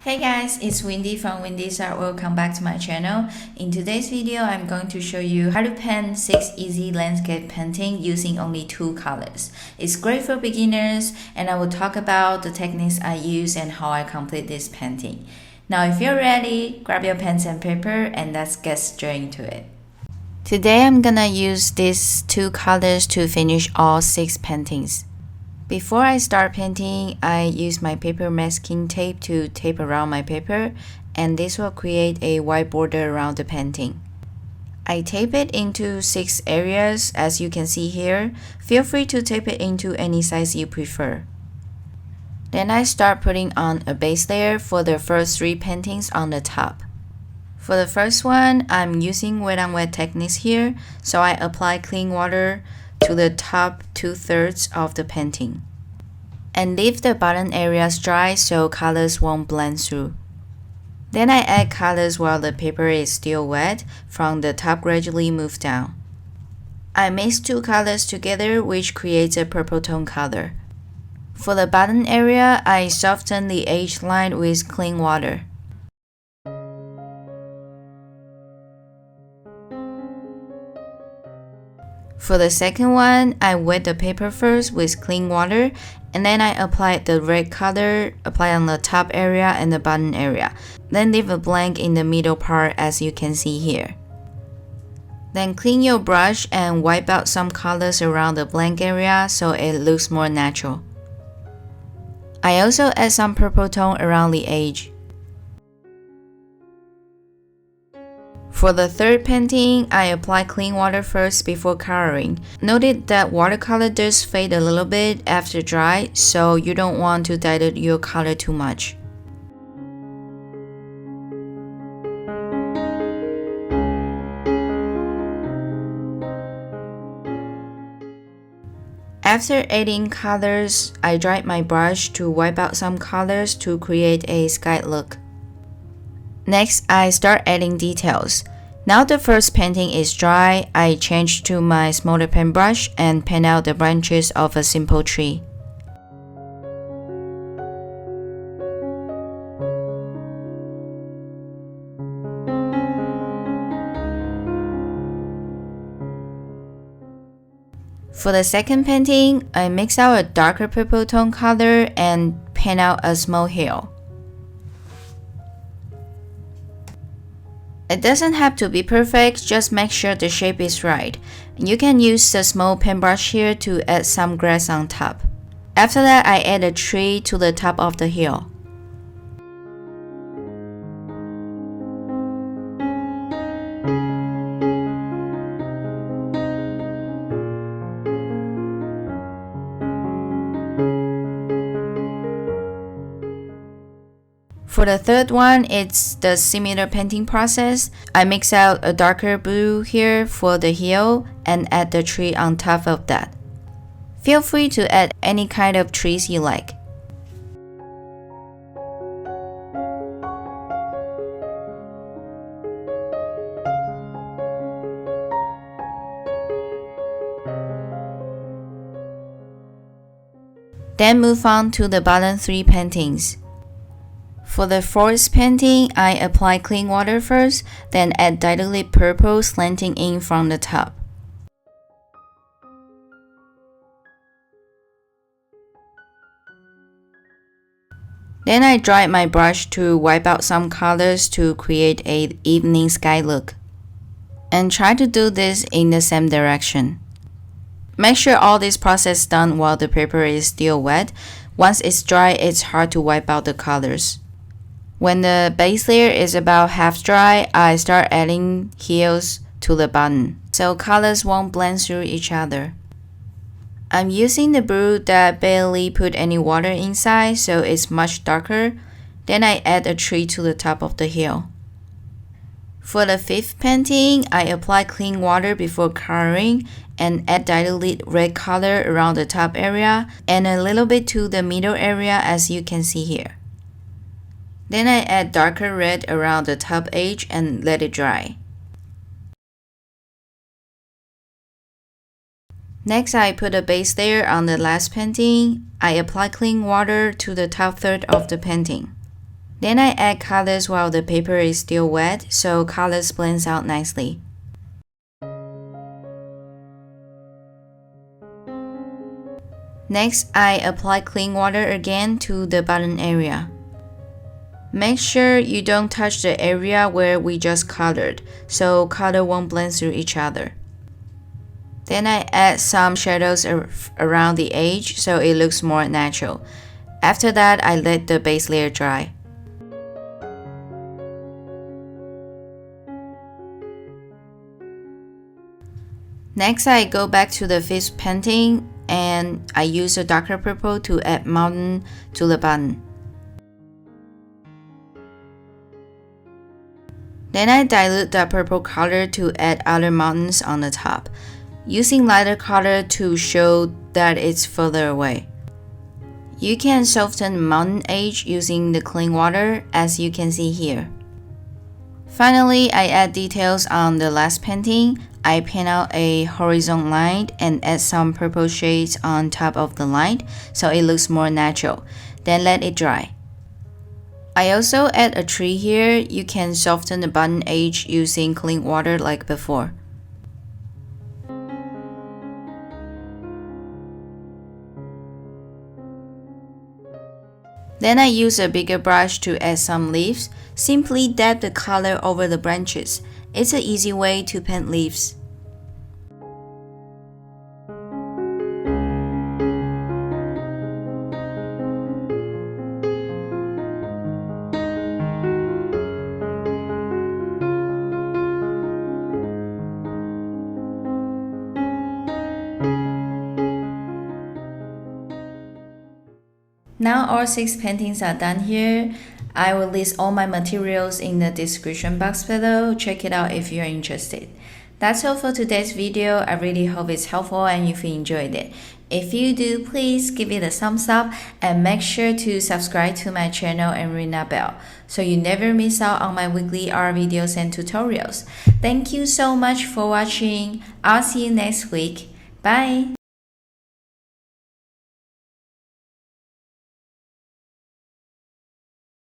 Hey guys, it's Windy from Windys.Art. Welcome back to my channel. In today's video, I'm going to show you how to paint 6 easy landscape painting using only 2 colors. It's great for beginners, and I will talk about the techniques I use and how I complete this painting. Now if you're ready, grab your pens and paper and let's get straight into it. Today I'm gonna use these 2 colors to finish all 6 paintings. Before I start painting, I use my paper masking tape to tape around my paper, and this will create a white border around the painting. I tape it into 6 areas, as you can see here. Feel free to tape it into any size you prefer. Then I start putting on a base layer for the first 3 paintings on the top. For the first one, I'm using wet on wet techniques here, so I apply clean water to the top 2/3 of the painting and leave the bottom areas dry so colors won't blend through. Then I add colors while the paper is still wet. From the top, gradually move down. I mix 2 colors together, which creates a purple tone color. For the bottom area, I soften the edge line with clean water. For the second one, I wet the paper first with clean water, and then I apply the red color, apply on the top area and the bottom area. Then leave a blank in the middle part, as you can see here. Then clean your brush and wipe out some colors around the blank area so it looks more natural. I also add some purple tone around the edge. For the third painting, I apply clean water first before coloring. Noted that watercolor does fade a little bit after dry, so you don't want to dilute your color too much. After adding colors, I dried my brush to wipe out some colors to create a sky look. Next, I start adding details. Now the first painting is dry, I change to my smaller paintbrush and paint out the branches of a simple tree. For the second painting, I mix out a darker purple tone color and paint out a small hill. It doesn't have to be perfect, just make sure the shape is right. You can use the small paintbrush here to add some grass on top. After that, I add a tree to the top of the hill. For the third one, it's the similar painting process. I mix out a darker blue here for the hill and add the tree on top of that. Feel free to add any kind of trees you like. Then move on to the bottom 3 paintings. For the fourth painting, I apply clean water first, then add diluted purple slanting in from the top. Then I dry my brush to wipe out some colors to create an evening sky look. And try to do this in the same direction. Make sure all this process is done while the paper is still wet. Once it's dry, it's hard to wipe out the colors. When the base layer is about half dry, I start adding hills to the bottom, so colors won't blend through each other. I'm using the blue that barely put any water inside, so it's much darker. Then I add a tree to the top of the hill. For the fifth painting, I apply clean water before coloring and add diluted red color around the top area and a little bit to the middle area, as you can see here. Then I add darker red around the top edge and let it dry. Next, I put a base layer on the last painting. I apply clean water to the top third of the painting. Then I add colors while the paper is still wet, so colors blends out nicely. Next, I apply clean water again to the bottom area. Make sure you don't touch the area where we just colored, so color won't blend through each other. Then I add some shadows around the edge so it looks more natural. After that, I let the base layer dry. Next, I go back to the fish painting and I use a darker purple to add mountain to the bottom. Then I dilute the purple color to add other mountains on the top, using lighter color to show that it's further away. You can soften the mountain edge using the clean water, as you can see here. Finally, I add details on the last painting. I paint out a horizontal line and add some purple shades on top of the line so it looks more natural. Then let it dry. I also add a tree here. You can soften the bottom edge using clean water like before. Then I use a bigger brush to add some leaves. Simply dab the color over the branches. It's an easy way to paint leaves. Now all 6 paintings are done here. I will list all my materials in the description box below. Check it out if you're interested. That's all for today's video. I really hope it's helpful and if you enjoyed it. If you do, please give it a thumbs up and make sure to subscribe to my channel and ring that bell so you never miss out on my weekly art videos and tutorials. Thank you so much for watching. I'll see you next week. Bye!